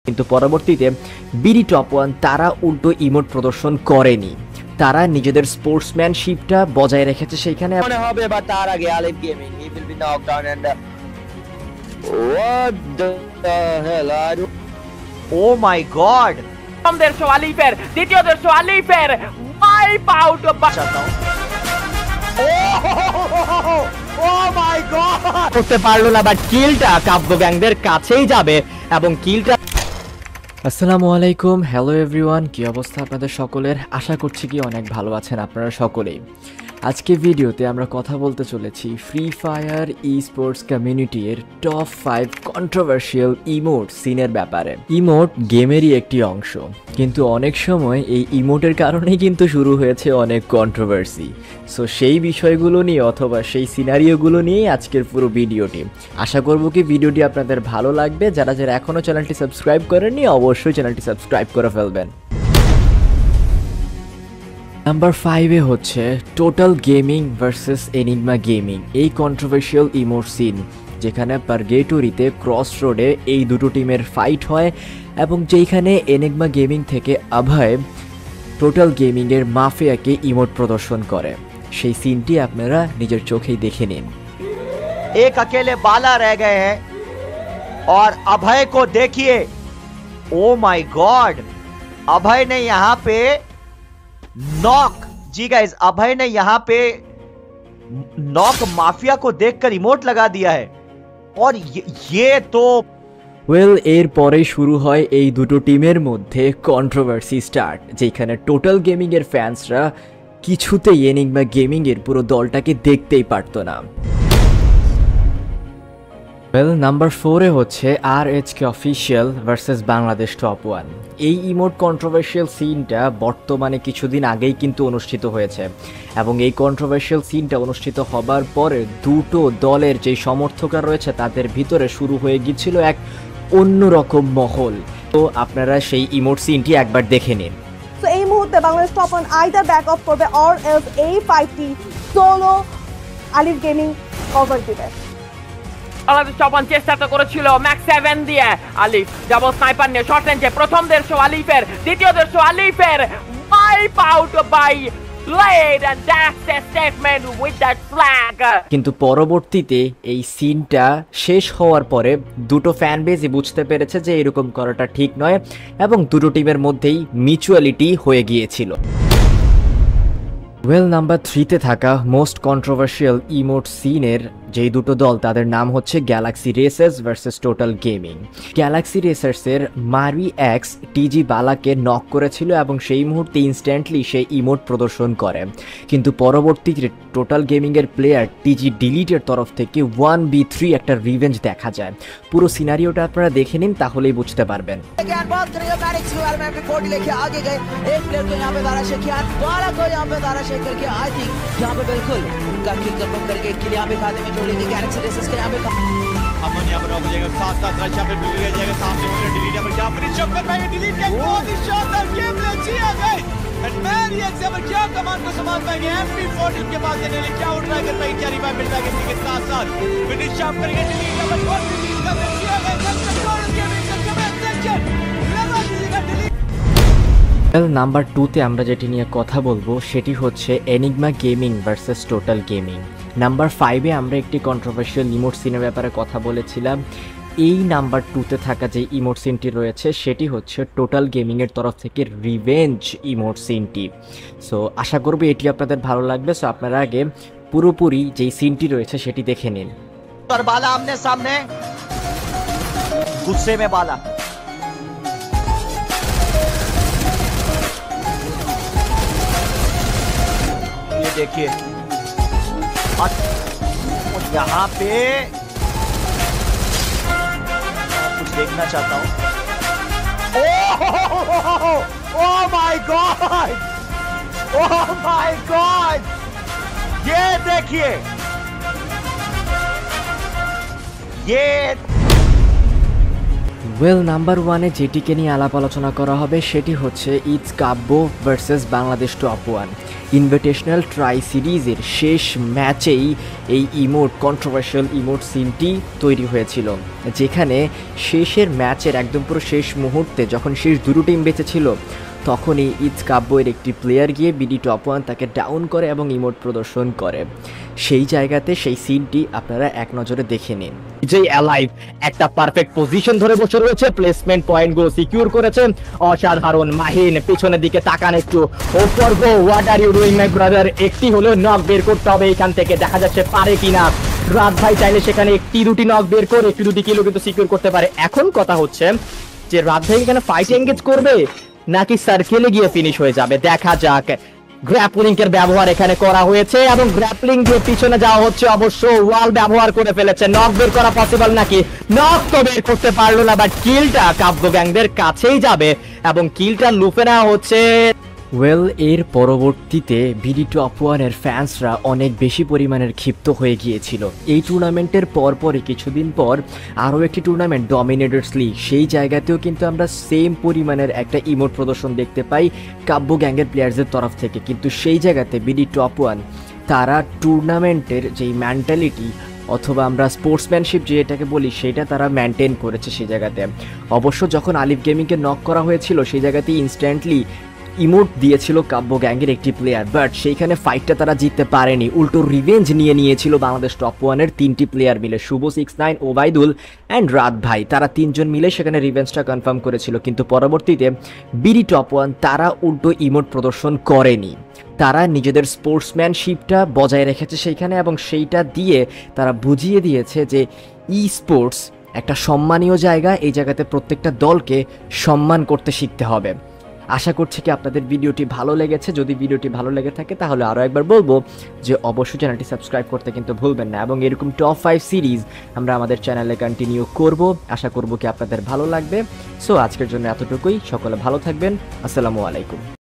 কিন্তু পরবর্তীতে BD top one তারা উল্টো ইমোট প্রদর্শন করেনি, তারা নিজেদের স্পোর্টসম্যানশিপটা বজায় রেখেছে সেইখানে। মনে হবে বা তার আগে Alif gaming he will be knocked down and what the hell are you? Oh my god, প্রথম 150 আলিফের, দ্বিতীয় 150 আলিফের ওয়াইপ আউট চাহতা हूं। Oh my god, করতে পারলো না, বাট কিলটা কাব্য গ্যাংদের কাছেই যাবে এবং কিলটা। আসসালামু আলাইকুম, হ্যালো এভরিওয়ান, কি অবস্থা আপনাদের সকলের? আশা করছি কি অনেক ভালো আছেন আপনারা সকলেই। আজকে ভিডিওতে আমরা কথা বলতে চলেছি ফ্রি ফায়ার ই স্পোর্টস কমিউনিটির টপ 5 কন্ট্রোভার্সিয়াল ইমোট সিনের ব্যাপারে। ইমোট গেমেরই একটি অংশ, কিন্তু অনেক সময় এই ইমোটের কারণেই কিন্তু শুরু হয়েছে অনেক কন্ট্রোভার্সি। সো সেই বিষয়গুলো নিয়ে অথবা সেই সিনারিওগুলো নিয়েই আজকের পুরো ভিডিওটি। আশা করব কি ভিডিওটি আপনাদের ভালো লাগবে। যারা যারা এখনও চ্যানেলটি সাবস্ক্রাইব করেননি অবশ্যই চ্যানেলটি সাবস্ক্রাইব করে ফেলবেন। নাম্বার 5-এ হচ্ছে total gaming versus enigma gaming, এই কন্ট্রোভার্সিয়াল ইমোট সিন, যেখানে পারগেটরিতে ক্রস রোডে এই দুটো টিমের ফাইট হয় এবং যেখানে এনিগমা গেমিং থেকে অভয় টোটাল গেমিংয়ের মাফিয়াকে ইমোট প্রদর্শন করে। সেই সিনটি আপনারা নিজের চোখেই দেখে নিন। एक अकेले बाला रह गए हैं और अभय को देखिए। ओ माय गॉड, अभय ने यहां पे नॉक, जी गाइस, अभय ने यहां पे नॉक माफिया को देखकर इमोट लगा दिया है। और ये तो এর পরেই শুরু হয় এই দুটো টিমের মধ্যে কন্ট্রোভার্সি স্টার্ট, যেখানে টোটাল গেমিং এর ফ্যান্সরা কিছুতেই এনিগমা গেমিং এর পুরো দলটাকে দেখতেই পারতো না। নাম্বার 4-এ হচ্ছে RHK official versus Bangladesh top one. এই ইমোট কন্ট্রোভার্সিয়াল সিনটা বর্তমানে কিছুদিন আগেই কিন্তু অনুষ্ঠিত হয়েছে এবং এই কন্ট্রোভার্সিয়াল সিনটা অনুষ্ঠিত হবার পরে দুটো দলের যে সমর্থকরা রয়েছে তাদের ভিতরে শুরু হয়ে গিয়েছিল এক অন্যরকম মহল। তো আপনারা সেই ইমোট সিনটি একবার দেখে নিন। তো এই মুহূর্তে Bangladesh top one either back of করবে অর এলস এই ফাইটটি সোলো আলিফ গেমিং কভার দিবে। বাংলাদেশ টপ ওয়ান চেষ্টা তো করেছিল ম্যাক্স 7 দিয়ে, আলিফ ডাবল স্নাইপার নিয়ে শর্ট রেঞ্জে প্রথম 150 আলিফের, দ্বিতীয় 150 আলিফের wipe out by Blade, and that's the statement with that flag. কিন্তু পরবর্তীতে এই সিনটা শেষ হওয়ার পরে দুটো ফ্যান বেজই বুঝতে পেরেছে যে এরকম করাটা ঠিক নয় এবং দুটো টিমের মধ্যেই মিউচুয়ালিটি হয়ে গিয়েছিল। নাম্বার 3-তে থাকা মোস্ট কন্ট্রোভার্সিয়াল ইমোট সিনের যেই দুটো দল তাদের নাম হচ্ছে Galaxy Racers versus Total Gaming. Galaxy রেসার্সের মারি এক্স টিজি বালাকে নক করেছিল এবং সেই মুহূর্তে ইনস্ট্যান্টলি সেই ইমোট প্রদর্শন করে, কিন্তু পরবর্তীতে টোটাল গেমিংয়ের প্লেয়ার টিজি ডিলিটের তরফ থেকে 1v3 একটা রিভেঞ্জ দেখা যায়। পুরো সিনারিওটা আপনারা দেখে নিন, তাহলেই বুঝতে পারবেন। अमन यहाँ पर हो जाएगा, साथ-साथ रश यहाँ पे मिल जाएगा, सामने वाले डिलीट यहाँ पर क्या पर शॉट भाई डिलीट के बहुत ही शानदार गेम प्ले किया गया। एंड मैरी एक्स यहाँ पर क्या कमांड को संभाल पाएंगे, MP40 के पास देने लिए क्या उठाया कर पाएंगे, क्या रिवाइव मिल पाएंगे इसके साथ-साथ फिनिश शाम करेंगे डिलीट यहाँ पर बहुत डिलीट का किया गया। कंट्रोल गेमिंग का कमेंट सेक्शन लगा दीजिएगा डिलीट। নাম্বার 2-তে আমরা যেটি নিয়ে কথা বলবো সেটি হচ্ছে Enigma Gaming versus Total Gaming. Number 5-এ আমরা একটি কন্ট্রোভার্সিয়াল ইমোট সিনের ব্যাপারে কথা বলেছিলাম। এই নাম্বার 2-তে থাকা যে ইমোট সিনটি রয়েছে সেটি হচ্ছে টোটাল গেমিংয়ের তরফ থেকে রিভেঞ্জ ইমোট সিনটি। সো আশা করব এটি আপনাদের ভালো লাগবে। সো আপনারা আগে পুরোপুরি যেই সিনটি রয়েছে সেটি দেখে নিন। और बाला आमने सामने, गुस्से में बाला, ये देखिए और यहाँ पे कुछ देखना चाहता हूँ। Oh my God, oh my God, ये देखिए ये নাম্বার 1-এ যেটিকে নিয়ে আলাপ আলোচনা করা হবে সেটি হচ্ছে it's Kabbo versus Bangladesh top one. Invitational tri সিরিজের শেষ ম্যাচেই এই কন্ট্রোভার্সিয়াল ইমোট সিনটি তৈরি হয়েছিল, যেখানে শেষের ম্যাচের একদম পুরো শেষ মুহূর্তে যখন শেষ দুটো টিম বেঁচে ছিল তখনই ইটস কাব্যের একটি প্লেয়ার গিয়ে বিডি টপ 1 তাকে ডাউন করে এবং ইমোট প্রদর্শন করে। সেই জায়গাতে সেই সিনটি আপনারা এক নজরে দেখে নিন। যে অ্যালাইভ একটা পারফেক্ট পজিশন ধরে বসে রয়েছে, প্লেসমেন্ট পয়েন্টগুলো সিকিউর করেছে, অসাধারণ। মাহিন পিছনের দিকে তাকান একটু, ওপর গো, what are you doing my brother. একটি হলো নক বের করতে হবে এখান থেকে, দেখা যাচ্ছে পারে কিনা। রাত ভাই চাইলে সেখানে একটি দুটি নক বের করে একটি দুটি কিলো কিন্তু সিকিউর করতে পারে। এখন কথা হচ্ছে যে রাত ভাই এখানে ফাইট এঙ্গেজ করবে নাকি সার্কেলে গিয়ে ফিনিশ হয়ে যাবে, দেখা যাক। গ্র্যাপলিং এর ব্যবহার এখানে করা হয়েছে এবং গ্র্যাপলিং দিয়ে পিছনে যাওয়া হচ্ছে, অবশ্য ওয়াল ব্যবহার করে ফেলেছে। নক বের করা পসিবল নাকি? নক তো বের করতে পারলো না, বাট কিলটা কাব্য গ্যাংদের কাছেই যাবে এবং কিলটা লুফে নেওয়া হচ্ছে। এর পরবর্তীতে বিডি টপ 1 এর ফ্যান্সরা অনেক বেশি পরিমাণের ক্ষিপ্ত হয়ে গিয়েছিল। এই টুর্নামেন্টের পরপরই কিছুদিন পর আরও একটি টুর্নামেন্ট ডমিনেটর্স লিগ, সেই জায়গাতেও কিন্তু আমরা সেম পরিমাণের একটা ইমোট প্রদর্শন দেখতে পাই কাব্য গ্যাংয়ের প্লেয়ার্সদের তরফ থেকে। কিন্তু সেই জায়গাতে বিডি টপ 1 তারা টুর্নামেন্টের যেই মেন্টালিটি অথবা আমরা স্পোর্টসম্যানশিপ যে এটাকে বলি সেটা তারা মেনটেন করেছে সেই জায়গাতে। অবশ্য যখন আলিফ গেমিংকে নক করা হয়েছিল সেই জায়গাতে ইনস্ট্যান্টলি ইমোট দিয়েছিল কাব্য গ্যাংয়ের একটি প্লেয়ার, বাট সেইখানে ফাইটটা তারা জিততে পারেনি। উল্টো রিভেঞ্জ নিয়েছিল বাংলাদেশ টপ 1 এর 3টি প্লেয়ার মিলে, শুভ 69, ওবায়দুল অ্যান্ড রাত ভাই। তারা 3 জন মিলে সেখানে রিভেঞ্জটা কনফার্ম করেছিল। কিন্তু পরবর্তীতে বিডি টপ 1 তারা উল্টো ইমোট প্রদর্শন করেনি, তারা নিজেদের স্পোর্টসম্যানশিপটা বজায় রেখেছে সেইখানে এবং সেইটা দিয়ে তারা বুঝিয়ে দিয়েছে যে ই স্পোর্টস একটা সম্মানীয় জায়গা, এই জায়গাতে প্রত্যেকটা দলকে সম্মান করতে শিখতে হবে। আশা করছি কি আপনাদের ভিডিওটি ভালো লেগেছে। যদি ভিডিওটি ভালো লেগে থাকে তাহলে আরও একবার বলবো যে অবশ্যই চ্যানেলটি সাবস্ক্রাইব করতে কিন্তু ভুলবেন না, এবং এরকম টপ 5 সিরিজ আমরা আমাদের চ্যানেলে কন্টিনিউ করব। আশা করব কি আপনাদের ভালো লাগবে। সো আজকের জন্য এতটুকুই, সকলে ভালো থাকবেন। আসসালামু আলাইকুম।